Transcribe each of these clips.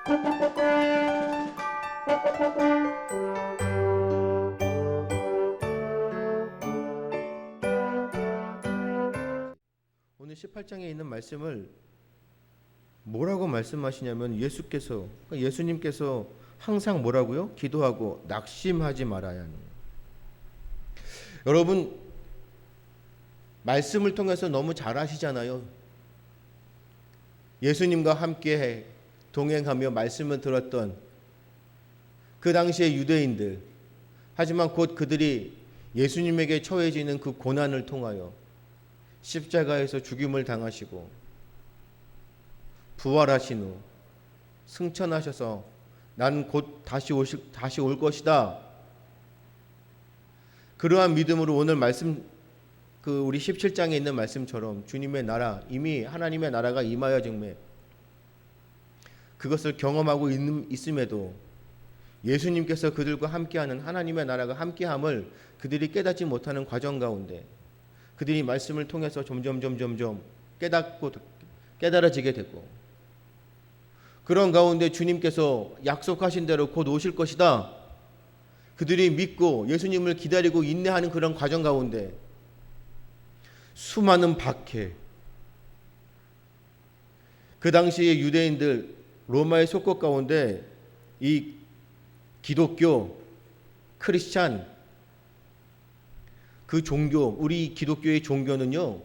오늘 18장에 있는 말씀을 뭐라고 말씀하시냐면 예수님께서 항상 뭐라고요? 기도하고 낙심하지 말아야 하는 거예요. 여러분 말씀을 통해서 너무 잘 아시잖아요. 예수님과 함께 동행하며 말씀을 들었던 그 당시의 유대인들, 하지만 곧 그들이 예수님에게 처해지는 그 고난을 통하여 십자가에서 죽임을 당하시고 부활하신 후 승천하셔서 나는 곧 다시 올 것이다. 그러한 믿음으로 오늘 말씀 우리 17장에 있는 말씀처럼 주님의 나라, 이미 하나님의 나라가 임하여 증매 그것을 경험하고 있음에도 예수님께서 그들과 함께하는 하나님의 나라가 함께함을 그들이 깨닫지 못하는 과정 가운데 그들이 말씀을 통해서 점점 깨달아지게 되고, 그런 가운데 주님께서 약속하신 대로 곧 오실 것이다. 그들이 믿고 예수님을 기다리고 인내하는 그런 과정 가운데 수많은 박해, 그 당시의 유대인들 로마의 속국 가운데 이 기독교 크리스찬 그 종교, 우리 기독교의 종교는요,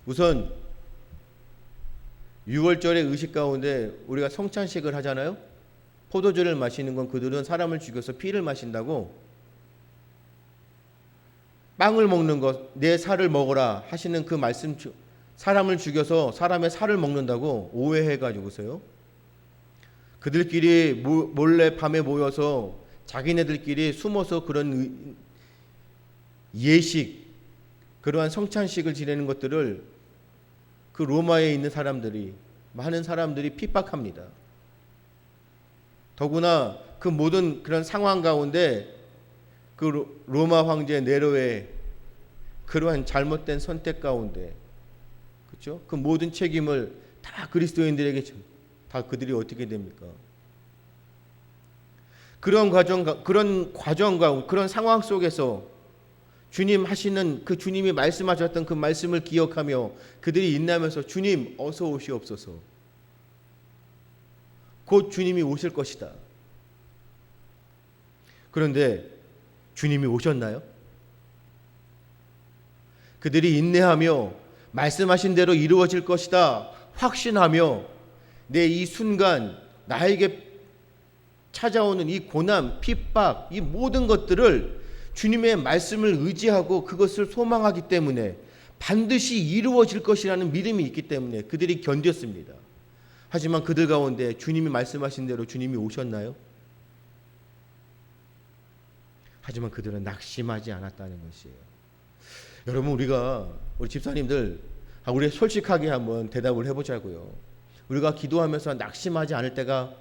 우선 6월절의 의식 가운데 우리가 성찬식을 하잖아요. 포도주를 마시는 건 그들은 사람을 죽여서 피를 마신다고, 빵을 먹는 것, 내 살을 먹어라 하시는 그 말씀, 사람을 죽여서 사람의 살을 먹는다고 오해해가지고서요, 그들끼리 몰래 밤에 모여서 자기네들끼리 숨어서 그런 예식, 그러한 성찬식을 지내는 것들을 그 로마에 있는 많은 사람들이 핍박합니다. 더구나 그 모든 그런 상황 가운데 그 로마 황제 네로의 그러한 잘못된 선택 가운데, 그렇죠? 그 모든 책임을 다 그리스도인들에게 다 그들이 어떻게 됩니까? 그런 과정과 그런 상황 속에서 주님 하시는 그 주님이 말씀하셨던 그 말씀을 기억하며 그들이 인내하면서 주님 어서 오시옵소서. 곧 주님이 오실 것이다. 그런데 주님이 오셨나요? 그들이 인내하며 말씀하신 대로 이루어질 것이다 확신하며 내 이 순간 나에게 찾아오는 이 고난, 핍박, 이 모든 것들을 주님의 말씀을 의지하고 그것을 소망하기 때문에 반드시 이루어질 것이라는 믿음이 있기 때문에 그들이 견뎠습니다. 하지만 그들 가운데 주님이 말씀하신 대로 주님이 오셨나요? 하지만 그들은 낙심하지 않았다는 것이에요. 여러분, 우리 집사님들, 우리 솔직하게 한번 대답을 해보자고요. 우리가 기도하면서 낙심하지 않을 때가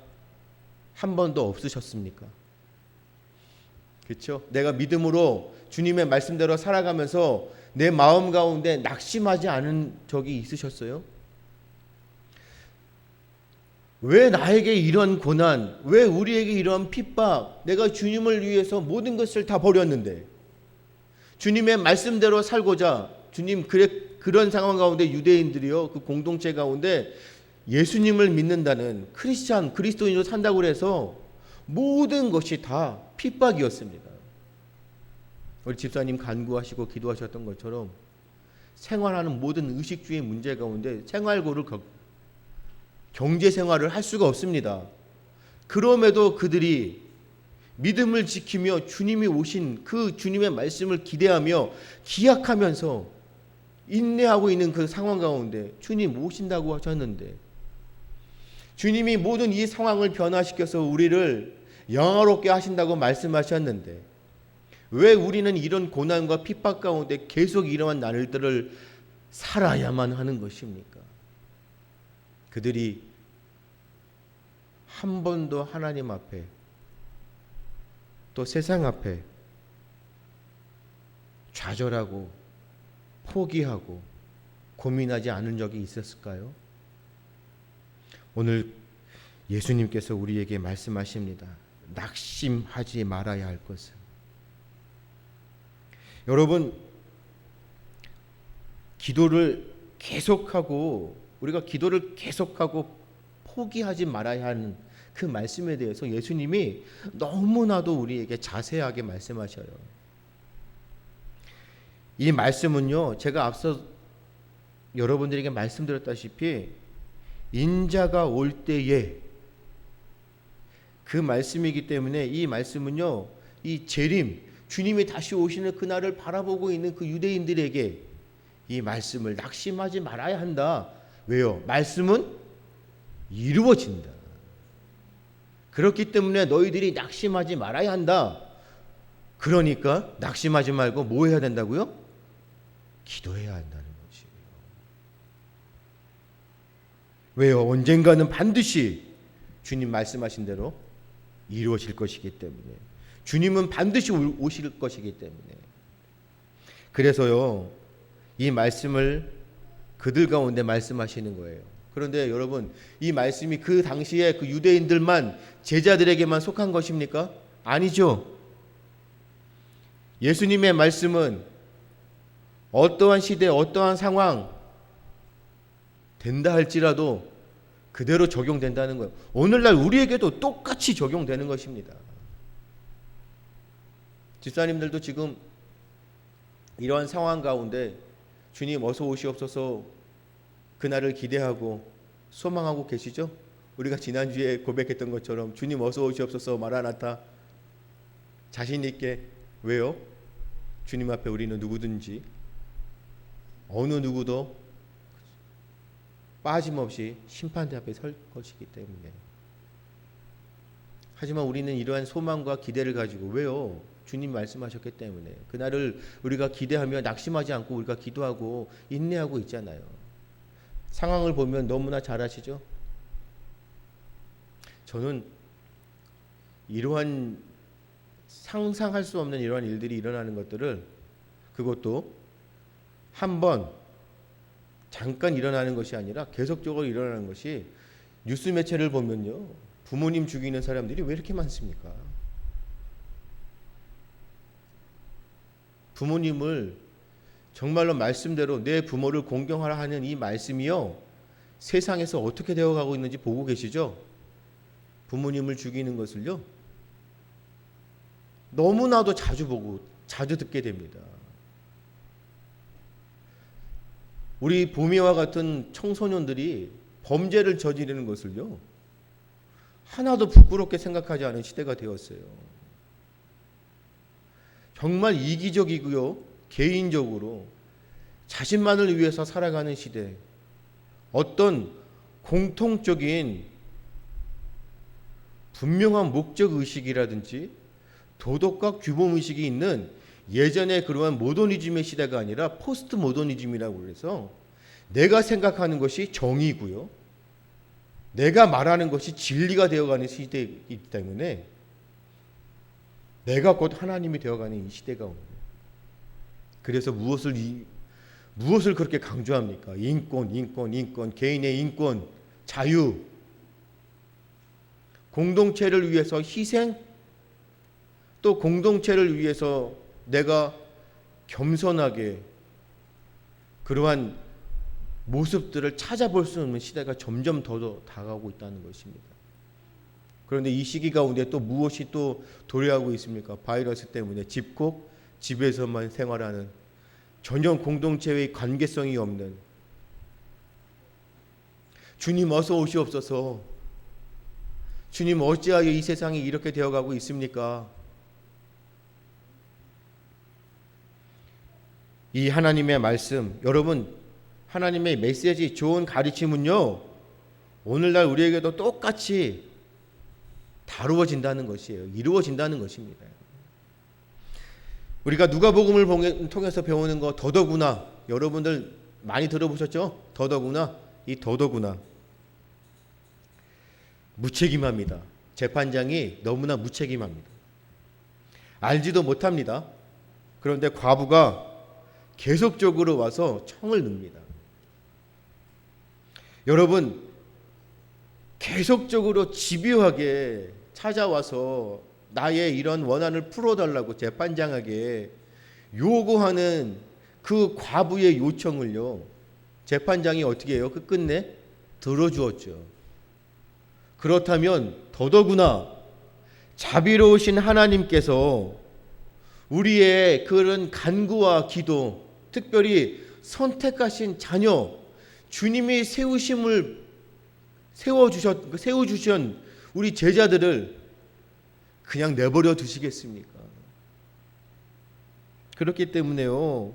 한 번도 없으셨습니까? 그렇죠? 내가 믿음으로 주님의 말씀대로 살아가면서 내 마음 가운데 낙심하지 않은 적이 있으셨어요? 왜 나에게 이런 고난, 왜 우리에게 이런 핍박, 내가 주님을 위해서 모든 것을 다 버렸는데 주님의 말씀대로 살고자, 그런 상황 가운데 유대인들이요, 그 공동체 가운데 예수님을 믿는다는 그리스도인으로 산다고 해서 모든 것이 다 핍박이었습니다. 우리 집사님 간구하시고 기도하셨던 것처럼 생활하는 모든 의식주의 문제 가운데 경제 생활을 할 수가 없습니다. 그럼에도 그들이 믿음을 지키며 주님이 오신 그 주님의 말씀을 기대하며 기약하면서 인내하고 있는 그 상황 가운데 주님 오신다고 하셨는데, 주님이 모든 이 상황을 변화시켜서 우리를 영화롭게 하신다고 말씀하셨는데 왜 우리는 이런 고난과 핍박 가운데 계속 이러한 날들을 살아야만 하는 것입니까? 그들이 한 번도 하나님 앞에 또 세상 앞에 좌절하고 포기하고 고민하지 않은 적이 있었을까요? 오늘 예수님께서 우리에게 말씀하십니다. 낙심하지 말아야 할 것은. 여러분, 우리가 기도를 계속하고 포기하지 말아야 하는 그 말씀에 대해서 예수님이 너무나도 우리에게 자세하게 말씀하셔요. 이 말씀은요, 제가 앞서 여러분들에게 말씀드렸다시피 인자가 올 때에 그 말씀이기 때문에 이 말씀은요, 이 재림, 주님이 다시 오시는 그날을 바라보고 있는 그 유대인들에게 이 말씀을 낙심하지 말아야 한다. 왜요? 말씀은 이루어진다. 그렇기 때문에 너희들이 낙심하지 말아야 한다. 그러니까 낙심하지 말고 뭐 해야 된다고요? 기도해야 한다는 것이에요. 왜요? 언젠가는 반드시 주님 말씀하신 대로 이루어질 것이기 때문에, 주님은 반드시 오실 것이기 때문에. 그래서요, 이 말씀을 그들 가운데 말씀하시는 거예요. 그런데 여러분, 이 말씀이 그 당시에 그 유대인들만, 제자들에게만 속한 것입니까? 아니죠. 예수님의 말씀은 어떠한 시대, 어떠한 상황 된다 할지라도 그대로 적용된다는 거예요. 오늘날 우리에게도 똑같이 적용되는 것입니다. 집사님들도 지금 이러한 상황 가운데 주님 어서 오시옵소서 그날을 기대하고 소망하고 계시죠? 우리가 지난주에 고백했던 것처럼 주님 어서 오시옵소서 마라나타 자신 있게. 왜요? 주님 앞에 우리는 누구든지 어느 누구도 빠짐없이 심판대 앞에 설 것이기 때문에. 하지만 우리는 이러한 소망과 기대를 가지고, 왜요? 주님 말씀하셨기 때문에 그날을 우리가 기대하며 낙심하지 않고 우리가 기도하고 인내하고 있잖아요. 상황을 보면 너무나 잘 아시죠? 저는 이러한 상상할 수 없는 이러한 일들이 일어나는 것들을, 그것도 한번 잠깐 일어나는 것이 아니라 계속적으로 일어나는 것이, 뉴스 매체를 보면요, 부모님 죽이는 사람들이 왜 이렇게 많습니까? 부모님을 정말로 말씀대로 내 부모를 공경하라 하는 이 말씀이요, 세상에서 어떻게 되어가고 있는지 보고 계시죠? 부모님을 죽이는 것을요, 너무나도 자주 보고 자주 듣게 됩니다. 우리 보미와 같은 청소년들이 범죄를 저지르는 것을요, 하나도 부끄럽게 생각하지 않은 시대가 되었어요. 정말 이기적이고요, 개인적으로 자신만을 위해서 살아가는 시대, 어떤 공통적인 분명한 목적의식이라든지 도덕과 규범의식이 있는 예전에 그러한 모더니즘의 시대가 아니라 포스트 모더니즘이라고 해서 내가 생각하는 것이 정의고요, 내가 말하는 것이 진리가 되어가는 시대이기 때문에 내가 곧 하나님이 되어가는 이 시대가 옵니다. 그래서 무엇을 그렇게 강조합니까? 인권, 개인의 인권, 자유, 공동체를 위해서 희생, 또 공동체를 위해서 내가 겸손하게 그러한 모습들을 찾아볼 수 있는 시대가 점점 더 다가오고 있다는 것입니다. 그런데 이 시기 가운데 또 무엇이 또 도래하고 있습니까? 바이러스 때문에 집콕, 집에서만 생활하는, 전혀 공동체의 관계성이 없는, 주님 어서 오시옵소서, 주님 어찌하여 이 세상이 이렇게 되어가고 있습니까? 이 하나님의 말씀, 여러분, 하나님의 메시지, 좋은 가르침은요, 오늘날 우리에게도 똑같이 다루어진다는 것이에요. 이루어진다는 것입니다. 우리가 누가복음을 통해서 배우는 거, 더더구나, 여러분들 많이 들어보셨죠? 더더구나, 이 더더구나 무책임합니다. 재판장이 너무나 무책임합니다. 알지도 못합니다. 그런데 과부가 계속적으로 와서 청을 늡니다. 여러분, 계속적으로 집요하게 찾아와서 나의 이런 원한을 풀어달라고 재판장에게 요구하는 그 과부의 요청을요, 재판장이 어떻게 해요? 그 끝내 들어주었죠. 그렇다면 더더구나 자비로우신 하나님께서 우리의 그런 간구와 기도, 특별히 선택하신 자녀, 주님이 세워주신 우리 제자들을 그냥 내버려 두시겠습니까? 그렇기 때문에요,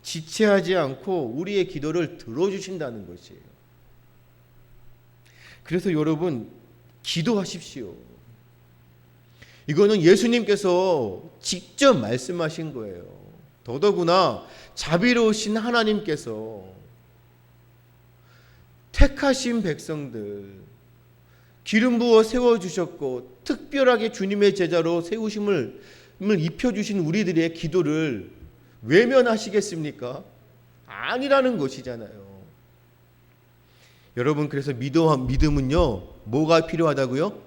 지체하지 않고 우리의 기도를 들어주신다는 것이에요. 그래서 여러분, 기도하십시오. 이거는 예수님께서 직접 말씀하신 거예요. 더더구나 자비로우신 하나님께서 택하신 백성들 기름 부어 세워주셨고 특별하게 주님의 제자로 세우심을 입혀주신 우리들의 기도를 외면하시겠습니까? 아니라는 것이잖아요. 여러분, 그래서 믿음은요, 뭐가 필요하다고요?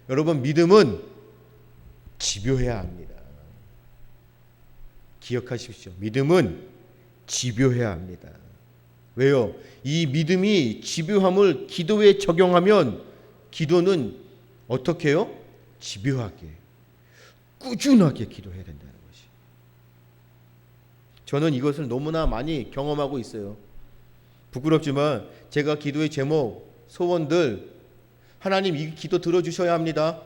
여러분, 믿음은 집요해야 합니다. 기억하십시오. 믿음은 집요해야 합니다. 왜요? 이 믿음이 집요함을 기도에 적용하면 기도는 어떻게 해요? 집요하게, 꾸준하게 기도해야 된다는 것이. 저는 이것을 너무나 많이 경험하고 있어요. 부끄럽지만 제가 기도의 제목, 소원들, 하나님 이 기도 들어주셔야 합니다.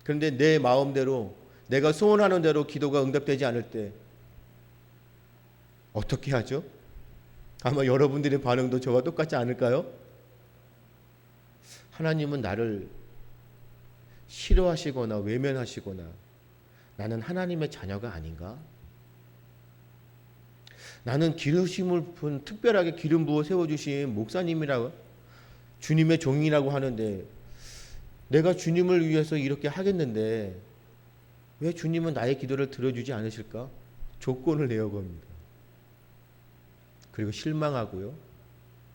그런데 내 마음대로, 내가 소원하는 대로 기도가 응답되지 않을 때 어떻게 하죠? 아마 여러분들의 반응도 저와 똑같지 않을까요? 하나님은 나를 싫어하시거나 외면하시거나 나는 하나님의 자녀가 아닌가? 나는 특별하게 기름 부어 세워주신 목사님이라고, 주님의 종이라고 하는데 내가 주님을 위해서 이렇게 하겠는데 왜 주님은 나의 기도를 들어주지 않으실까? 조건을 내어봅니다. 그리고 실망하고요,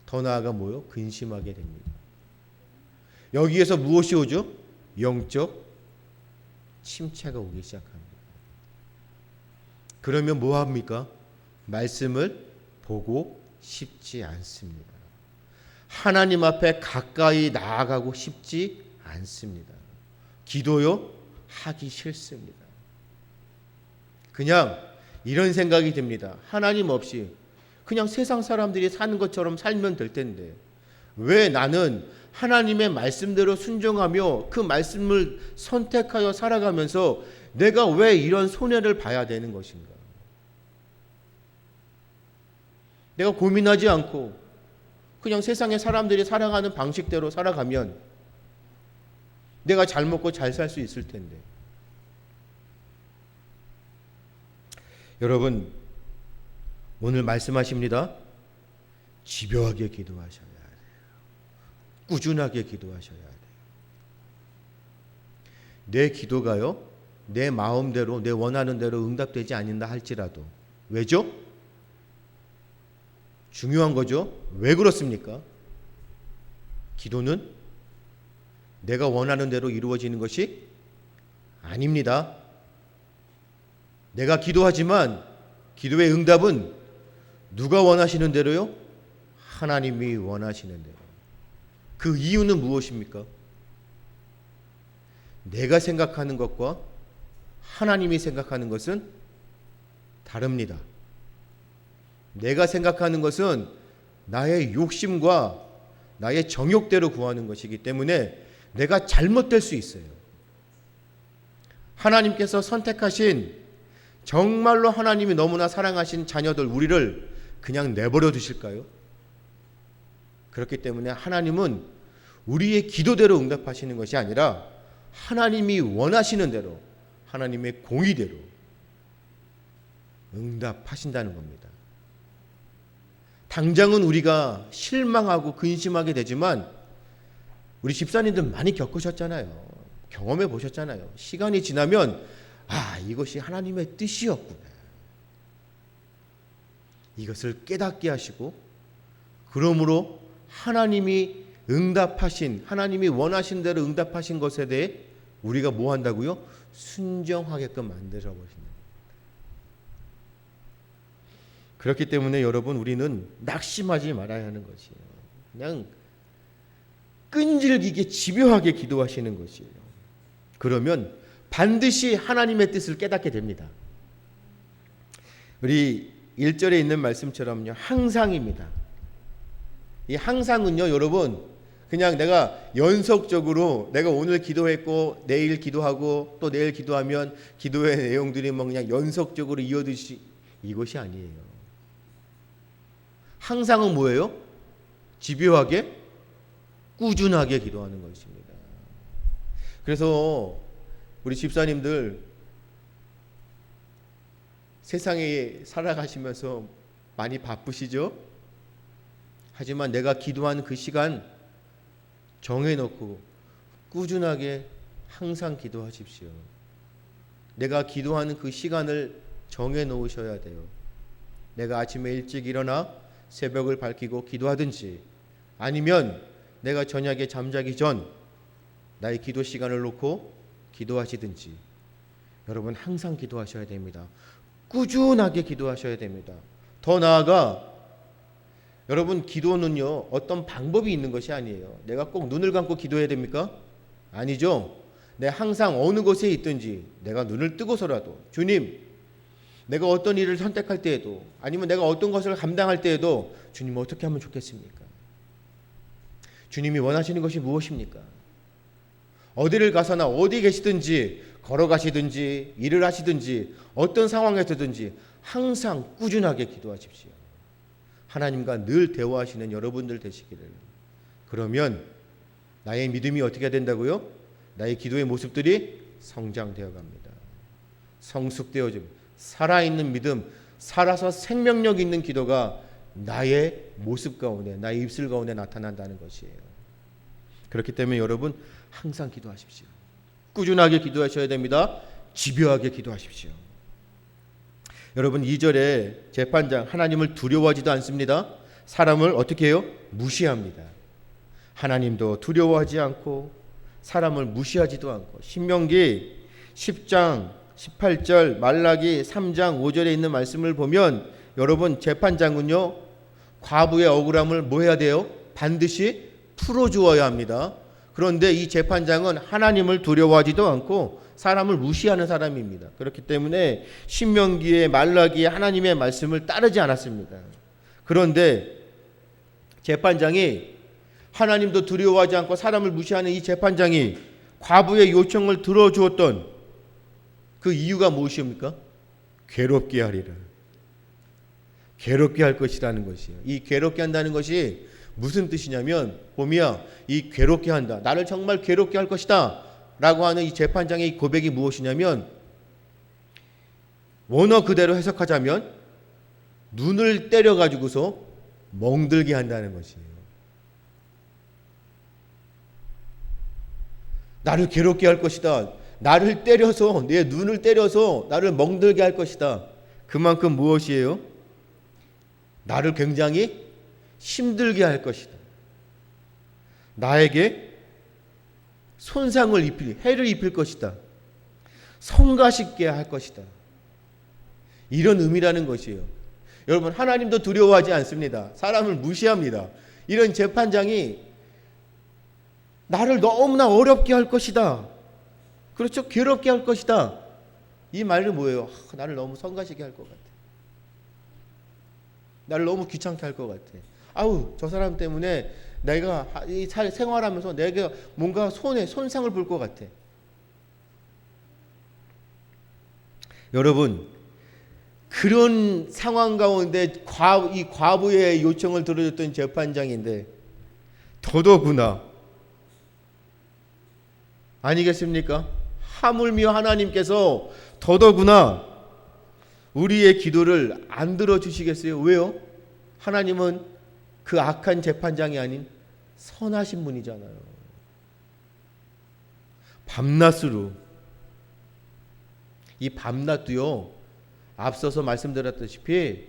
더 나아가 뭐요? 근심하게 됩니다. 여기에서 무엇이 오죠? 영적 침체가 오기 시작합니다. 그러면 뭐 합니까? 말씀을 보고 싶지 않습니다. 하나님 앞에 가까이 나아가고 싶지 않습니다. 기도요? 하기 싫습니다. 그냥 이런 생각이 듭니다. 하나님 없이 그냥 세상 사람들이 사는 것처럼 살면 될 텐데 왜 나는 하나님의 말씀대로 순종하며 그 말씀을 선택하여 살아가면서 내가 왜 이런 손해를 봐야 되는 것인가? 내가 고민하지 않고 그냥 세상의 사람들이 살아가는 방식대로 살아가면 내가 잘 먹고 잘 살 수 있을 텐데. 여러분, 오늘 말씀하십니다. 집요하게 기도하셔야 돼요. 꾸준하게 기도하셔야 돼요. 내 기도가요, 내 마음대로, 내 원하는 대로 응답되지 않는다 할지라도. 왜죠? 중요한 거죠. 왜 그렇습니까? 기도는 내가 원하는 대로 이루어지는 것이 아닙니다. 내가 기도하지만 기도의 응답은 누가 원하시는 대로요? 하나님이 원하시는 대로. 그 이유는 무엇입니까? 내가 생각하는 것과 하나님이 생각하는 것은 다릅니다. 내가 생각하는 것은 나의 욕심과 나의 정욕대로 구하는 것이기 때문에 내가 잘못될 수 있어요. 하나님께서 선택하신, 정말로 하나님이 너무나 사랑하신 자녀들, 우리를 그냥 내버려 두실까요? 그렇기 때문에 하나님은 우리의 기도대로 응답하시는 것이 아니라 하나님이 원하시는 대로, 하나님의 공의대로 응답하신다는 겁니다. 당장은 우리가 실망하고 근심하게 되지만 우리 집사님들 많이 겪으셨잖아요. 경험해 보셨잖아요. 시간이 지나면 이것이 하나님의 뜻이었구나. 이것을 깨닫게 하시고 그러므로 하나님이 응답하신, 하나님이 원하신 대로 응답하신 것에 대해 우리가 뭐 한다고요? 순종하게끔 만들어 보신다. 그렇기 때문에 여러분, 우리는 낙심하지 말아야 하는 것이에요. 그냥 끈질기게 집요하게 기도하시는 것이에요. 그러면 반드시 하나님의 뜻을 깨닫게 됩니다. 우리 1절에 있는 말씀처럼요, 항상입니다. 이 항상은요, 여러분, 그냥 내가 연속적으로 내가 오늘 기도했고 내일 기도하고 또 내일 기도하면 기도의 내용들이 뭐 그냥 연속적으로 이어듯이, 이것이 아니에요. 항상은 뭐예요? 집요하게 꾸준하게 기도하는 것입니다. 그래서 우리 집사님들 세상에 살아가시면서 많이 바쁘시죠? 하지만 내가 기도하는 그 시간 정해놓고 꾸준하게 항상 기도하십시오. 내가 기도하는 그 시간을 정해놓으셔야 돼요. 내가 아침에 일찍 일어나 새벽을 밝히고 기도하든지, 아니면 내가 저녁에 잠자기 전 나의 기도 시간을 놓고 기도하시든지, 여러분 항상 기도하셔야 됩니다. 꾸준하게 기도하셔야 됩니다. 더 나아가 여러분, 기도는요 어떤 방법이 있는 것이 아니에요. 내가 꼭 눈을 감고 기도해야 됩니까? 아니죠. 내가 항상 어느 곳에 있든지 내가 눈을 뜨고서라도, 주님, 내가 어떤 일을 선택할 때에도, 아니면 내가 어떤 것을 감당할 때에도 주님 어떻게 하면 좋겠습니까? 주님이 원하시는 것이 무엇입니까? 어디를 가서나 어디 계시든지, 걸어가시든지 일을 하시든지 어떤 상황에서든지 항상 꾸준하게 기도하십시오. 하나님과 늘 대화하시는 여러분들 되시기를. 그러면 나의 믿음이 어떻게 된다고요? 나의 기도의 모습들이 성장되어 갑니다. 성숙되어 줍니다. 살아있는 믿음, 살아서 생명력 있는 기도가 나의 모습 가운데, 나의 입술 가운데 나타난다는 것이에요. 그렇기 때문에 여러분 항상 기도하십시오. 꾸준하게 기도하셔야 됩니다. 집요하게 기도하십시오. 여러분, 2절에 재판장 하나님을 두려워하지도 않습니다. 사람을 어떻게 해요? 무시합니다. 하나님도 두려워하지 않고 사람을 무시하지도 않고, 신명기 10장 18절, 말라기 3장 5절에 있는 말씀을 보면 여러분, 재판장은요 과부의 억울함을 뭐 해야 돼요? 반드시 풀어주어야 합니다. 그런데 이 재판장은 하나님을 두려워하지도 않고 사람을 무시하는 사람입니다. 그렇기 때문에 신명기에 말라기에 하나님의 말씀을 따르지 않았습니다. 그런데 재판장이, 하나님도 두려워하지 않고 사람을 무시하는 이 재판장이 과부의 요청을 들어주었던 그 이유가 무엇입니까? 괴롭게 하리라. 괴롭게 할 것이라는 것이에요. 이 괴롭게 한다는 것이 무슨 뜻이냐면, 봄이야, 이 괴롭게 한다, 나를 정말 괴롭게 할 것이다 라고 하는 이 재판장의 고백이 무엇이냐면, 원어 그대로 해석하자면 눈을 때려가지고서 멍들게 한다는 것이에요. 나를 괴롭게 할 것이다. 나를 때려서, 내 눈을 때려서 나를 멍들게 할 것이다. 그만큼 무엇이에요? 나를 굉장히 힘들게 할 것이다. 나에게 손상을 입힐, 해를 입힐 것이다. 성가시게 할 것이다. 이런 의미라는 것이에요. 여러분, 하나님도 두려워하지 않습니다. 사람을 무시합니다. 이런 재판장이 나를 너무나 어렵게 할 것이다. 그렇죠? 괴롭게 할 것이다. 이 말은 뭐예요? 나를 너무 성가시게 할 것 같아. 나를 너무 귀찮게 할 것 같아. 아우, 저 사람 때문에 내가 이 생활하면서 내가 뭔가 손상을 볼 것 같아. 여러분, 그런 상황 가운데 이 과부의 요청을 들어줬던 재판장인데 더더구나, 아니겠습니까? 하물며 하나님께서 더더구나 우리의 기도를 안 들어주시겠어요? 왜요? 하나님은 그 악한 재판장이 아닌 선하신 분이잖아요. 밤낮으로, 이 밤낮도요 앞서서 말씀드렸다시피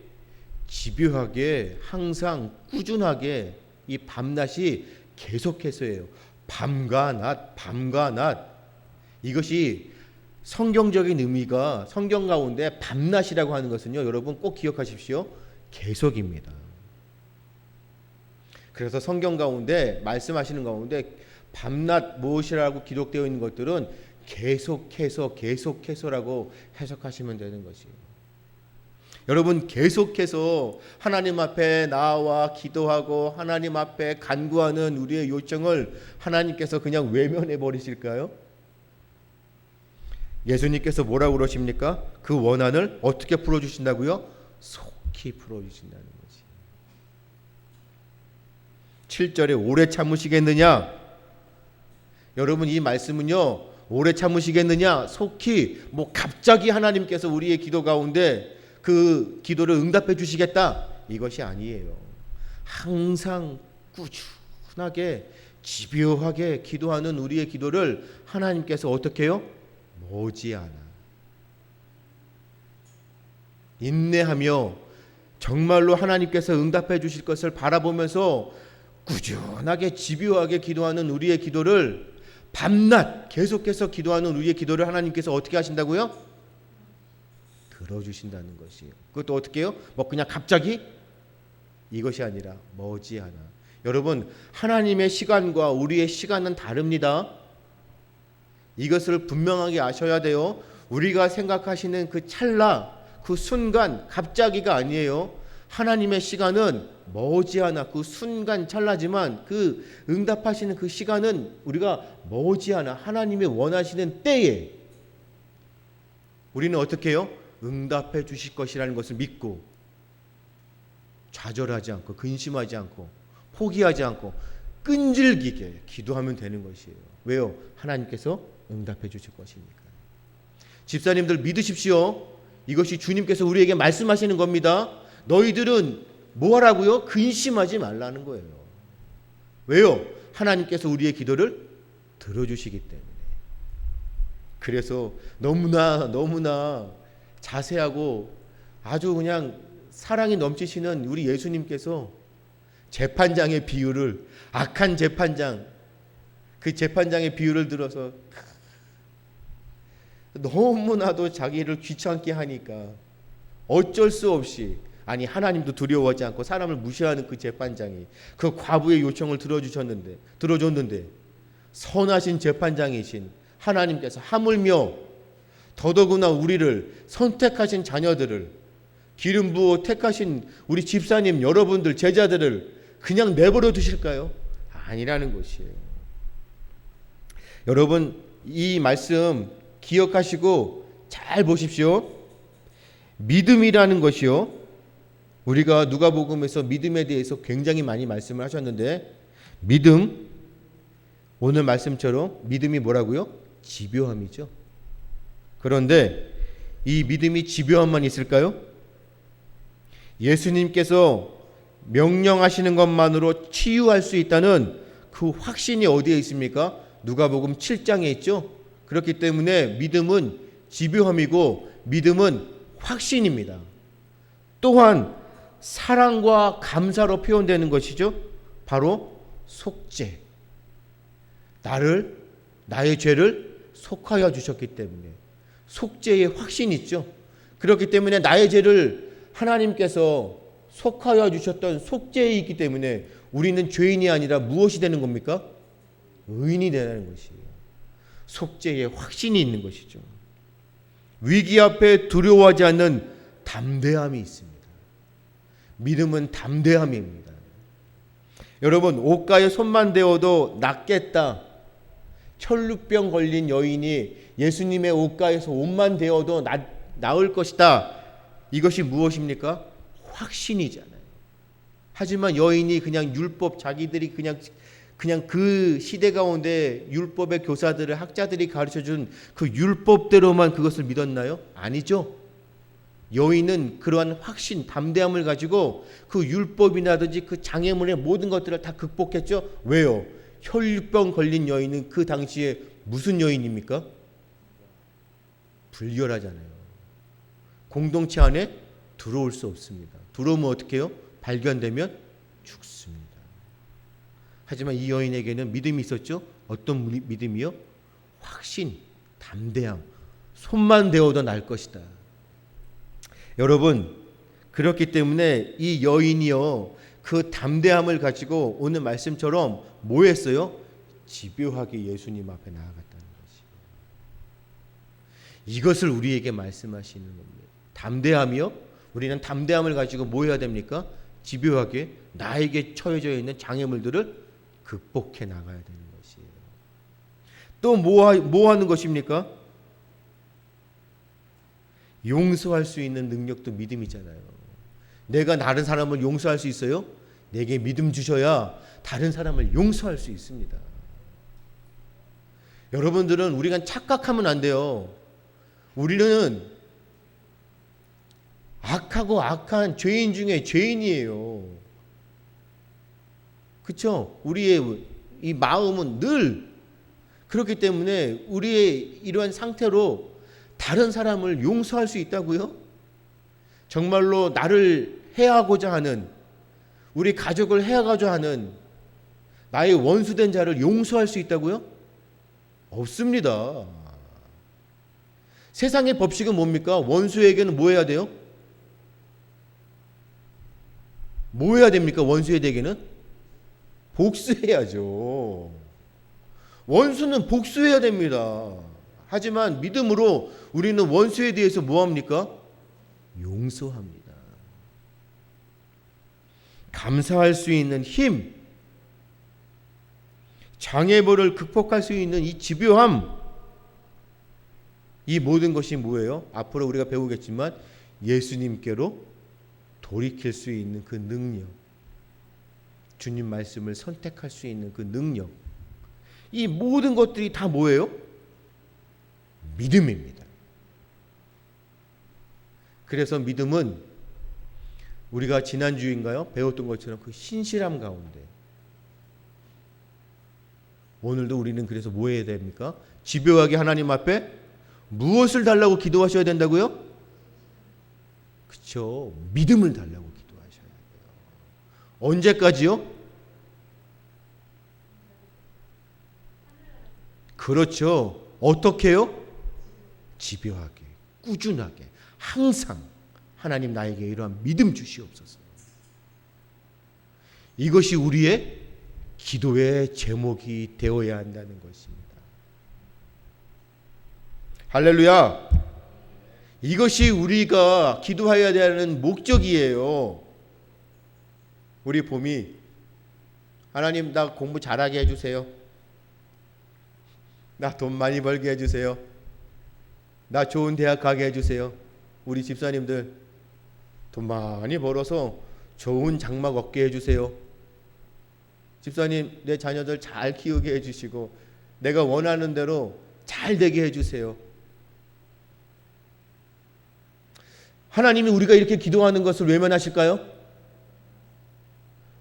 집요하게 항상 꾸준하게 이 밤낮이 계속해서예요. 밤과 낮, 밤과 낮. 이것이 성경적인 의미가 성경 가운데 밤낮이라고 하는 것은요, 여러분 꼭 기억하십시오. 계속입니다. 그래서 성경 가운데 말씀하시는 가운데 밤낮 무엇이라고 기록되어 있는 것들은 계속해서라고 해석하시면 되는 것이에요. 여러분, 계속해서 하나님 앞에 나와 기도하고 하나님 앞에 간구하는 우리의 요청을 하나님께서 그냥 외면해 버리실까요? 예수님께서 뭐라고 그러십니까? 그 원한을 어떻게 풀어주신다고요? 속히 풀어주신다는 거지. 7절에 오래 참으시겠느냐? 여러분, 이 말씀은요, 오래 참으시겠느냐? 속히, 갑자기 하나님께서 우리의 기도 가운데 그 기도를 응답해 주시겠다, 이것이 아니에요. 항상 꾸준하게 집요하게 기도하는 우리의 기도를 하나님께서 어떻게 해요? 머지않아 인내하며 정말로 하나님께서 응답해 주실 것을 바라보면서 꾸준하게 집요하게 기도하는 우리의 기도를, 밤낮 계속해서 기도하는 우리의 기도를 하나님께서 어떻게 하신다고요? 들어주신다는 것이에요. 그것도 어떻게 해요? 그냥 갑자기? 이것이 아니라 머지않아. 여러분, 하나님의 시간과 우리의 시간은 다릅니다. 이것을 분명하게 아셔야 돼요. 우리가 생각하시는 그 찰나, 그 순간, 갑자기가 아니에요. 하나님의 시간은 머지않아, 그 순간 찰나지만 그 응답하시는 그 시간은 우리가 머지않아 하나님이 원하시는 때에 우리는 어떻게 해요? 응답해 주실 것이라는 것을 믿고 좌절하지 않고 근심하지 않고 포기하지 않고 끈질기게 기도하면 되는 것이에요. 왜요? 하나님께서 응답해 주실 것이니까. 집사님들 믿으십시오. 이것이 주님께서 우리에게 말씀하시는 겁니다. 너희들은 뭐 하라고요? 근심하지 말라는 거예요. 왜요? 하나님께서 우리의 기도를 들어주시기 때문에. 그래서 너무나 자세하고 아주 그냥 사랑이 넘치시는 우리 예수님께서 재판장의 비유를, 악한 재판장, 그 재판장의 비유를 들어서 너무나도 자기를 귀찮게 하니까 어쩔 수 없이, 아니 하나님도 두려워하지 않고 사람을 무시하는 그 재판장이 그 과부의 요청을 들어줬는데 선하신 재판장이신 하나님께서 하물며 더더구나 우리를 선택하신 자녀들을, 기름 부어 택하신 우리 집사님 여러분들 제자들을 그냥 내버려 두실까요? 아니라는 것이에요. 여러분, 이 말씀 기억하시고 잘 보십시오. 믿음이라는 것이요, 우리가 누가복음에서 믿음에 대해서 굉장히 많이 말씀을 하셨는데, 믿음, 오늘 말씀처럼 믿음이 뭐라고요? 집요함이죠. 그런데 이 믿음이 집요함만 있을까요? 예수님께서 명령하시는 것만으로 치유할 수 있다는 그 확신이 어디에 있습니까? 누가복음 7장에 있죠. 그렇기 때문에 믿음은 집요함이고 믿음은 확신입니다. 또한 사랑과 감사로 표현되는 것이죠. 바로 속죄. 나의 죄를 속하여 주셨기 때문에 속죄의 확신이 있죠. 그렇기 때문에 나의 죄를 하나님께서 속하여 주셨던 속죄이기 때문에 우리는 죄인이 아니라 무엇이 되는 겁니까? 의인이 되는 것이에요. 속죄의 확신이 있는 것이죠. 위기 앞에 두려워하지 않는 담대함이 있습니다. 믿음은 담대함입니다. 여러분, 옷가에 손만 대어도 낫겠다. 혈루병 걸린 여인이 예수님의 옷가에서 옷만 대어도 나을 것이다. 이것이 무엇입니까? 확신이잖아요. 하지만 여인이 그냥 율법, 자기들이 그냥 그 시대 가운데 율법의 교사들을, 학자들이 가르쳐준 그 율법대로만 그것을 믿었나요? 아니죠. 여인은 그러한 확신, 담대함을 가지고 그 율법이라든지 그 장애물의 모든 것들을 다 극복했죠. 왜요? 혈루병 걸린 여인은 그 당시에 무슨 여인입니까? 불결하잖아요. 공동체 안에 들어올 수 없습니다. 들어오면 어떻게 해요? 발견되면 죽습니다. 하지만 이 여인에게는 믿음이 있었죠. 어떤 믿음이요? 확신, 담대함, 손만 대어도 날 것이다. 여러분, 그렇기 때문에 이 여인이요, 그 담대함을 가지고 오늘 말씀처럼 뭐 했어요? 집요하게 예수님 앞에 나아갔다는 것이. 이것을 우리에게 말씀하시는 겁니다. 담대함이요? 우리는 담대함을 가지고 뭐 해야 됩니까? 집요하게 나에게 처해져 있는 장애물들을 극복해 나가야 되는 것이에요. 또 뭐 하는 것입니까? 용서할 수 있는 능력도 믿음이잖아요. 내가 다른 사람을 용서할 수 있어요? 내게 믿음 주셔야 다른 사람을 용서할 수 있습니다. 여러분들은 우리가 착각하면 안 돼요. 우리는 악하고 악한 죄인 중에 죄인이에요. 그렇죠? 우리의 이 마음은 늘 그렇기 때문에 우리의 이러한 상태로 다른 사람을 용서할 수 있다고요? 정말로 나를 해하고자 하는, 우리 가족을 해하고자 하는 나의 원수된 자를 용서할 수 있다고요? 없습니다. 세상의 법칙은 뭡니까? 원수에게는 뭐 해야 돼요? 뭐 해야 됩니까? 원수에게는 복수해야죠. 원수는 복수해야 됩니다. 하지만 믿음으로 우리는 원수에 대해서 뭐 합니까? 용서합니다. 감사할 수 있는 힘, 장애물을 극복할 수 있는 이 집요함, 이 모든 것이 뭐예요? 앞으로 우리가 배우겠지만 예수님께로 돌이킬 수 있는 그 능력, 주님 말씀을 선택할 수 있는 그 능력, 이 모든 것들이 다 뭐예요? 믿음입니다. 그래서 믿음은 우리가 지난주인가요? 배웠던 것처럼 그 신실함 가운데 오늘도 우리는 그래서 뭐 해야 됩니까? 집요하게 하나님 앞에 무엇을 달라고 기도하셔야 된다고요? 그렇죠. 믿음을 달라고 기도하셔야 돼요. 언제까지요? 그렇죠. 어떻게요? 집요하게, 꾸준하게, 항상 하나님 나에게 이러한 믿음 주시옵소서. 이것이 우리의 기도의 제목이 되어야 한다는 것입니다. 할렐루야! 이것이 우리가 기도해야 되는 목적이에요. 우리 봄이 하나님 나 공부 잘하게 해주세요. 나 돈 많이 벌게 해주세요. 나 좋은 대학 가게 해주세요. 우리 집사님들 돈 많이 벌어서 좋은 장막 얻게 해주세요. 집사님 내 자녀들 잘 키우게 해주시고 내가 원하는 대로 잘 되게 해주세요. 하나님이 우리가 이렇게 기도하는 것을 외면하실까요?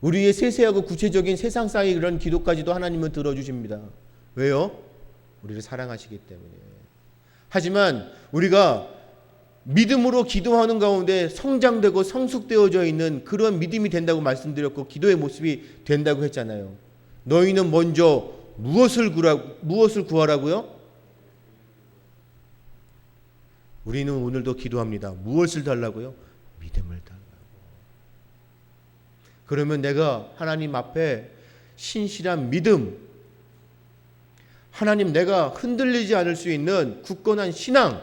우리의 세세하고 구체적인 세상사의 그런 기도까지도 하나님은 들어주십니다. 왜요? 우리를 사랑하시기 때문에. 하지만 우리가 믿음으로 기도하는 가운데 성장되고 성숙되어져 있는 그런 믿음이 된다고 말씀드렸고 기도의 모습이 된다고 했잖아요. 너희는 먼저 무엇을 구하라고요? 우리는 오늘도 기도합니다. 무엇을 달라고요? 믿음을 달라고. 그러면 내가 하나님 앞에 신실한 믿음, 하나님 내가 흔들리지 않을 수 있는 굳건한 신앙,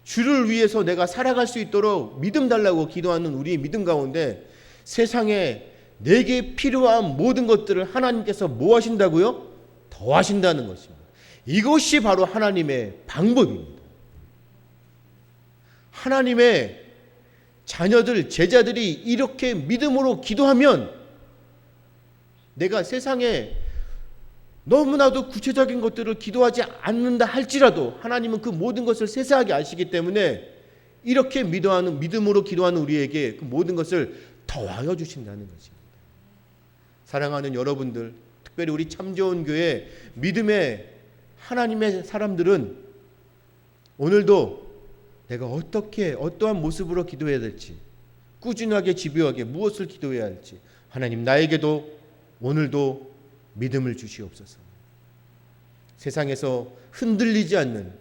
주를 위해서 내가 살아갈 수 있도록 믿음 달라고 기도하는 우리의 믿음 가운데 세상에 내게 필요한 모든 것들을 하나님께서 뭐 하신다고요? 더하신다는 것입니다. 이것이 바로 하나님의 방법입니다. 하나님의 자녀들, 제자들이 이렇게 믿음으로 기도하면 내가 세상에 너무나도 구체적인 것들을 기도하지 않는다 할지라도 하나님은 그 모든 것을 세세하게 아시기 때문에 이렇게 믿음으로 기도하는 우리에게 그 모든 것을 더하여 주신다는 것입니다. 사랑하는 여러분들, 특별히 우리 참 좋은 교회 믿음의 하나님의 사람들은 오늘도 내가 어떠한 모습으로 기도해야 될지, 꾸준하게 집요하게 무엇을 기도해야 할지, 하나님 나에게도 오늘도 믿음을 주시옵소서. 세상에서 흔들리지 않는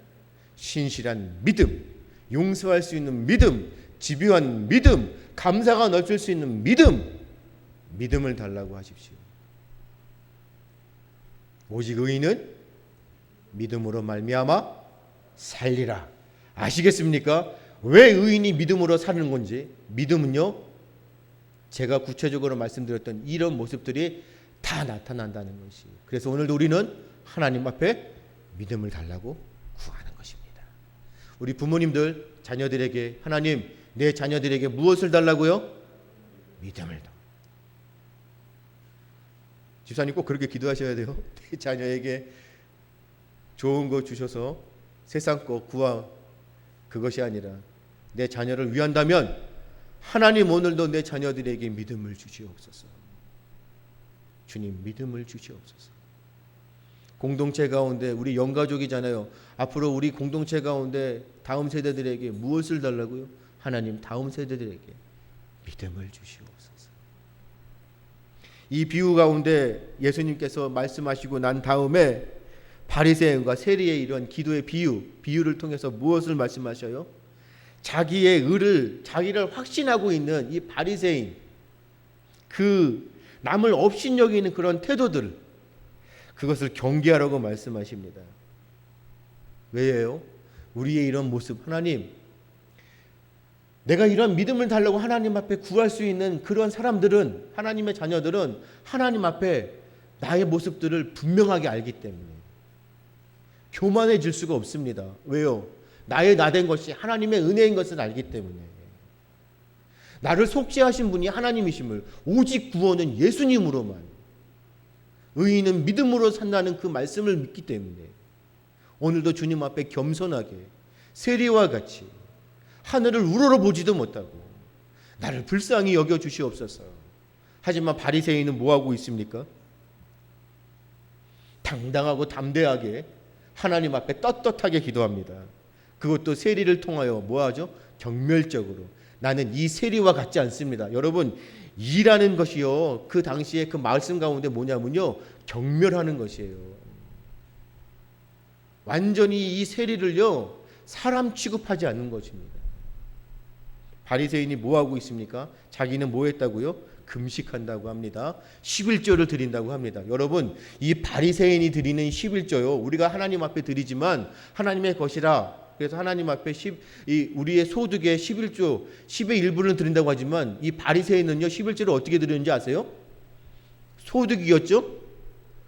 신실한 믿음, 용서할 수 있는 믿음, 집요한 믿음, 감사가 넘칠 수 있는 믿음을 달라고 하십시오. 오직 의인은 믿음으로 말미암아 살리라. 아시겠습니까? 왜 의인이 믿음으로 사는 건지. 믿음은요, 제가 구체적으로 말씀드렸던 이런 모습들이 다 나타난다는 것이. 그래서 오늘도 우리는 하나님 앞에 믿음을 달라고 구하는 것입니다. 우리 부모님들 자녀들에게, 하나님 내 자녀들에게 무엇을 달라고요? 믿음을. 집사님 꼭 그렇게 기도하셔야 돼요. 내 자녀에게 좋은 거 주셔서 세상 거 구하, 그것이 아니라 내 자녀를 위한다면 하나님 오늘도 내 자녀들에게 믿음을 주시옵소서. 주님 믿음을 주시옵소서. 공동체 가운데 우리 영가족이잖아요. 앞으로 우리 공동체 가운데 다음 세대들에게 무엇을 달라고요? 하나님 다음 세대들에게 믿음을 주시옵소서. 이 비유 가운데 예수님께서 말씀하시고 난 다음에 바리새인과 세리의 이런 기도의 비유를 통해서 무엇을 말씀하셔요? 자기의 의를, 자기를 확신하고 있는 이 바리새인, 그 남을 업신여기는 그런 태도들, 그것을 경계하라고 말씀하십니다. 왜요? 우리의 이런 모습, 하나님, 내가 이런 믿음을 달라고 하나님 앞에 구할 수 있는 그런 사람들은, 하나님의 자녀들은 하나님 앞에 나의 모습들을 분명하게 알기 때문에 교만해질 수가 없습니다. 왜요? 나의 나된 것이 하나님의 은혜인 것을 알기 때문에. 나를 속죄하신 분이 하나님이심을, 오직 구원은 예수님으로만, 의인은 믿음으로 산다는 그 말씀을 믿기 때문에 오늘도 주님 앞에 겸손하게 세리와 같이 하늘을 우러러보지도 못하고 나를 불쌍히 여겨 주시옵소서. 하지만 바리새인은 뭐하고 있습니까? 당당하고 담대하게 하나님 앞에 떳떳하게 기도합니다. 그것도 세리를 통하여 뭐하죠? 경멸적으로. 나는 이 세리와 같지 않습니다. 여러분, 이라는 것이요, 그 당시에 그 말씀 가운데 뭐냐면요, 경멸하는 것이에요. 완전히 이 세리를요 사람 취급하지 않는 것입니다. 바리새인이 뭐하고 있습니까? 자기는 뭐 했다고요? 금식한다고 합니다. 11조를 드린다고 합니다. 여러분, 이 바리새인이 드리는 11조요, 우리가 하나님 앞에 드리지만 하나님의 것이라, 그래서 하나님 앞에 우리의 소득의 11조 10의 1부를 드린다고 하지만 이 바리새인은요 11조를 어떻게 드리는지 아세요? 소득이었죠.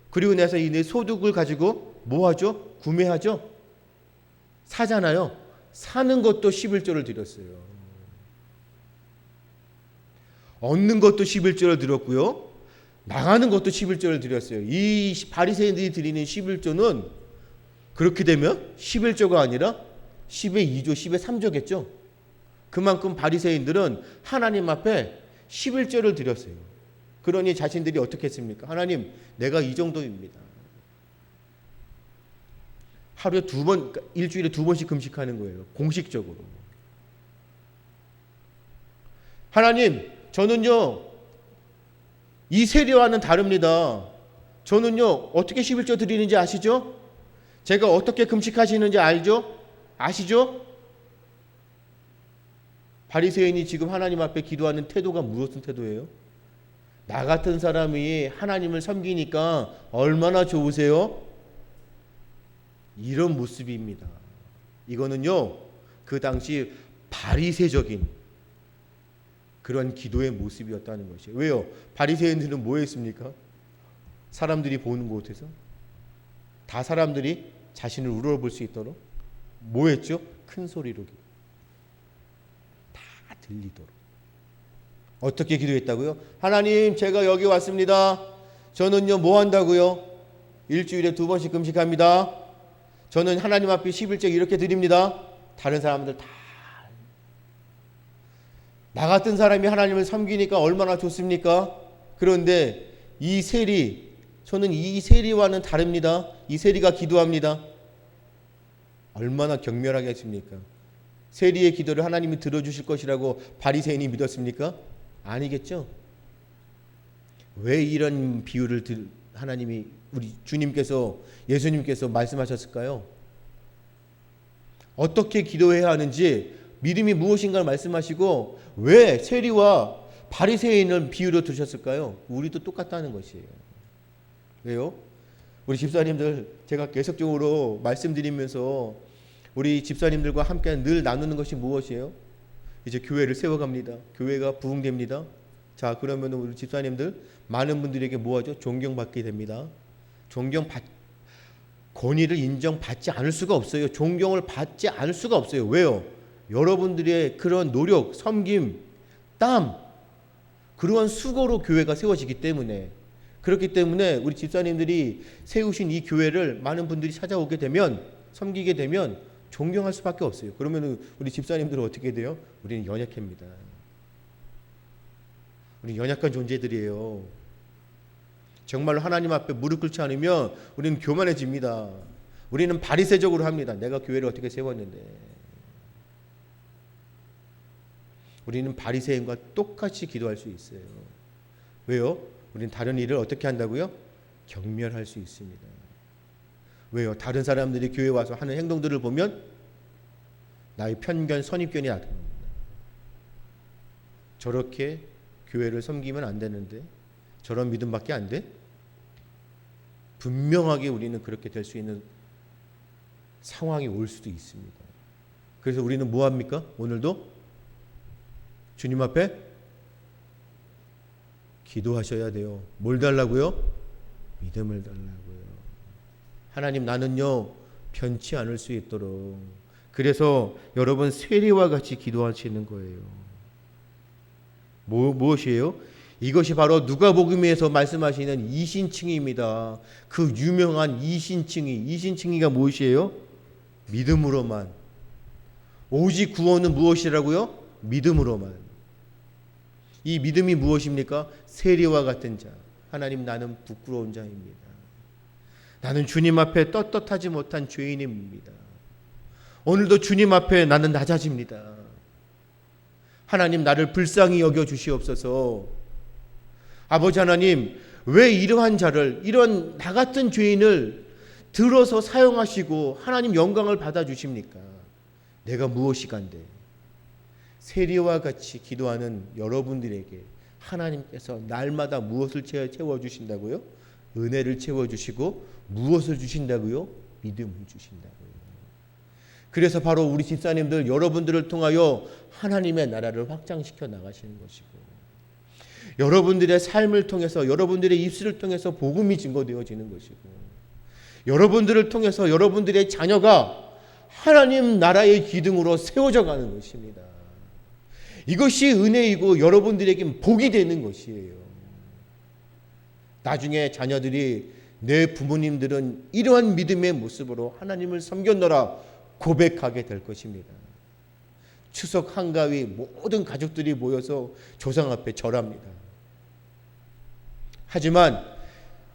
그리고 나서 이 소득을 가지고 뭐 하죠? 구매하죠. 사잖아요. 사는 것도 11조를 드렸어요. 얻는 것도 11조를 드렸고요, 나가는 것도 11조를 드렸어요. 이 바리새인들이 드리는 11조는 그렇게 되면 11조가 아니라 10의 2조, 10의 3조겠죠. 그만큼 바리새인들은 하나님 앞에 11조를 드렸어요. 그러니 자신들이 어떻게 했습니까? 하나님, 내가 이 정도입니다. 하루에 2번, 일주일에 2번씩 금식하는 거예요. 공식적으로. 하나님, 저는요 이 세리와는 다릅니다. 저는요 어떻게 11조 드리는지 아시죠? 제가 어떻게 금식하시는지 알죠? 아시죠? 바리새인이 지금 하나님 앞에 기도하는 태도가 무슨 태도예요? 나 같은 사람이 하나님을 섬기니까 얼마나 좋으세요? 이런 모습입니다. 이거는요 그 당시 바리새적인 그런 기도의 모습이었다는 것이에요. 왜요? 바리새인들은 뭐 했습니까? 사람들이 보는 곳에서 다 사람들이 자신을 우러러볼 수 있도록 뭐 했죠? 큰 소리로 다 들리도록. 어떻게 기도했다고요? 하나님, 제가 여기 왔습니다. 저는요 뭐 한다고요? 일주일에 2번씩 금식합니다. 저는 하나님 앞에 11조 이렇게 드립니다. 다른 사람들 다, 나 같은 사람이 하나님을 섬기니까 얼마나 좋습니까? 그런데 이 세리, 저는 이 세리와는 다릅니다. 이 세리가 기도합니다. 얼마나 경멸하겠습니까? 세리의 기도를 하나님이 들어주실 것이라고 바리새인이 믿었습니까? 아니겠죠. 왜 이런 비유를 하나님이 우리 주님께서 예수님께서 말씀하셨을까요? 어떻게 기도해야 하는지 믿음이 무엇인가를 말씀하시고 왜 세리와 바리새인을 비유로 두셨을까요? 우리도 똑같다는 것이에요. 왜요? 우리 집사님들 제가 계속적으로 말씀드리면서 우리 집사님들과 함께 늘 나누는 것이 무엇이에요? 이제 교회를 세워갑니다. 교회가 부흥됩니다. 자, 그러면 우리 집사님들 많은 분들에게 뭐하죠? 존경받게 됩니다. 권위를 인정받지 않을 수가 없어요. 존경을 받지 않을 수가 없어요. 왜요? 여러분들의 그런 노력, 섬김, 땀, 그러한 수고로 교회가 세워지기 때문에, 그렇기 때문에 우리 집사님들이 세우신 이 교회를 많은 분들이 찾아오게 되면, 섬기게 되면 존경할 수밖에 없어요. 그러면 우리 집사님들은 어떻게 돼요? 우리는 연약합니다. 우리 연약한 존재들이에요. 정말로 하나님 앞에 무릎 꿇지 않으면 우리는 교만해집니다. 우리는 바리새적으로 합니다. 내가 교회를 어떻게 세웠는데. 우리는 바리새인과 똑같이 기도할 수 있어요. 왜요? 우리는 다른 일을 어떻게 한다고요? 경멸할 수 있습니다. 왜요? 다른 사람들이 교회에 와서 하는 행동들을 보면 나의 편견, 선입견이 나타납니다. 저렇게 교회를 섬기면 안 되는데, 저런 믿음밖에 안 돼? 분명하게 우리는 그렇게 될 수 있는 상황이 올 수도 있습니다. 그래서 우리는 뭐 합니까? 오늘도 주님 앞에 기도하셔야 돼요. 뭘 달라고요? 믿음을 달라고요. 하나님, 나는요 변치 않을 수 있도록. 그래서 여러분 세리와 같이 기도하시는 거예요. 무엇이에요? 이것이 바로 누가복음에서 말씀하시는 이신칭의입니다. 그 유명한 이신칭의가 무엇이에요? 믿음으로만. 오직 구원은 무엇이라고요? 믿음으로만. 이 믿음이 무엇입니까? 세리와 같은 자. 하나님, 나는 부끄러운 자입니다. 나는 주님 앞에 떳떳하지 못한 죄인입니다. 오늘도 주님 앞에 나는 낮아집니다. 하나님, 나를 불쌍히 여겨 주시옵소서. 아버지 하나님, 왜 이러한 자를, 이런 나 같은 죄인을 들어서 사용하시고 하나님 영광을 받아주십니까? 내가 무엇이간데. 세리와 같이 기도하는 여러분들에게 하나님께서 날마다 무엇을 채워주신다고요? 은혜를 채워주시고 무엇을 주신다고요? 믿음을 주신다고요. 그래서 바로 우리 집사님들 여러분들을 통하여 하나님의 나라를 확장시켜 나가시는 것이고, 여러분들의 삶을 통해서, 여러분들의 입술을 통해서 복음이 증거되어지는 것이고, 여러분들을 통해서 여러분들의 자녀가 하나님 나라의 기둥으로 세워져 가는 것입니다. 이것이 은혜이고 여러분들에게 복이 되는 것이에요. 나중에 자녀들이 내 부모님들은 이러한 믿음의 모습으로 하나님을 섬겼노라 고백하게 될 것입니다. 추석 한가위 모든 가족들이 모여서 조상 앞에 절합니다. 하지만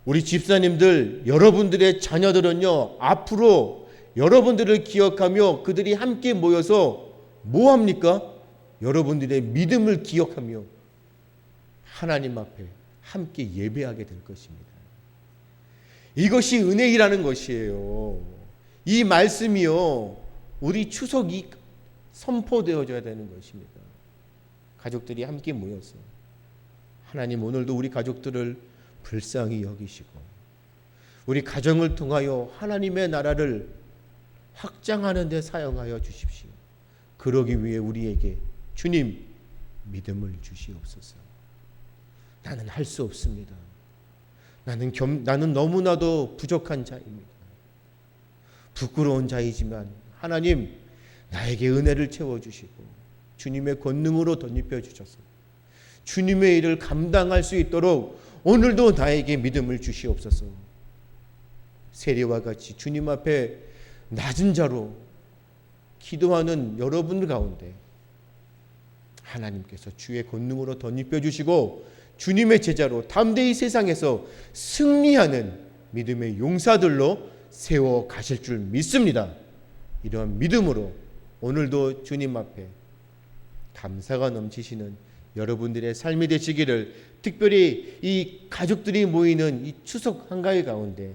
우리 집사님들, 여러분들의 자녀들은요, 앞으로 여러분들을 기억하며 그들이 함께 모여서 뭐 합니까? 여러분들의 믿음을 기억하며 하나님 앞에 함께 예배하게 될 것입니다. 이것이 은혜이라는 것이에요. 이 말씀이요, 우리 추석이 선포되어져야 되는 것입니다. 가족들이 함께 모여서 하나님, 오늘도 우리 가족들을 불쌍히 여기시고 우리 가정을 통하여 하나님의 나라를 확장하는 데 사용하여 주십시오. 그러기 위해 우리에게 주님 믿음을 주시옵소서. 나는 할 수 없습니다. 나는 너무나도 부족한 자입니다. 부끄러운 자이지만 하나님, 나에게 은혜를 채워주시고 주님의 권능으로 덧입혀 주셔서 주님의 일을 감당할 수 있도록 오늘도 나에게 믿음을 주시옵소서. 세리와 같이 주님 앞에 낮은 자로 기도하는 여러분 가운데 하나님께서 주의 권능으로 덧입혀 주시고 주님의 제자로 담대히 세상에서 승리하는 믿음의 용사들로 세워 가실 줄 믿습니다. 이러한 믿음으로 오늘도 주님 앞에 감사가 넘치시는 여러분들의 삶이 되시기를, 특별히 이 가족들이 모이는 이 추석 한가위 가운데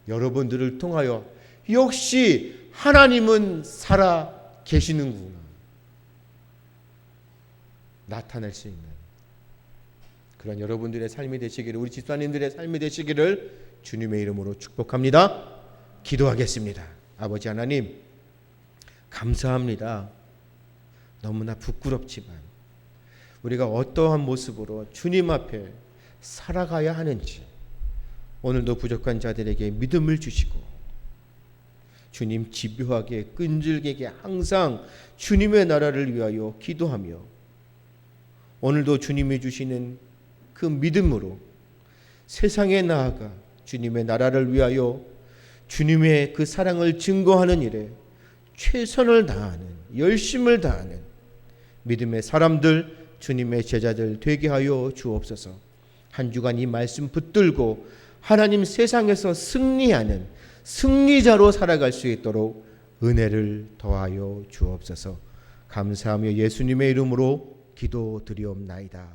여러분들을 통하여 역시 하나님은 살아 계시는구나 나타낼 수 있는 그런 여러분들의 삶이 되시기를, 우리 집사님들의 삶이 되시기를 주님의 이름으로 축복합니다. 기도하겠습니다. 아버지 하나님, 감사합니다. 너무나 부끄럽지만 우리가 어떠한 모습으로 주님 앞에 살아가야 하는지 오늘도 부족한 자들에게 믿음을 주시고, 주님 집요하게 끈질기게 항상 주님의 나라를 위하여 기도하며, 오늘도 주님이 주시는 그 믿음으로 세상에 나아가 주님의 나라를 위하여 주님의 그 사랑을 증거하는 일에 최선을 다하는, 열심을 다하는 믿음의 사람들, 주님의 제자들 되게 하여 주옵소서. 한 주간 이 말씀 붙들고 하나님 세상에서 승리하는 승리자로 살아갈 수 있도록 은혜를 더하여 주옵소서. 감사하며 예수님의 이름으로 기도드리옵나이다.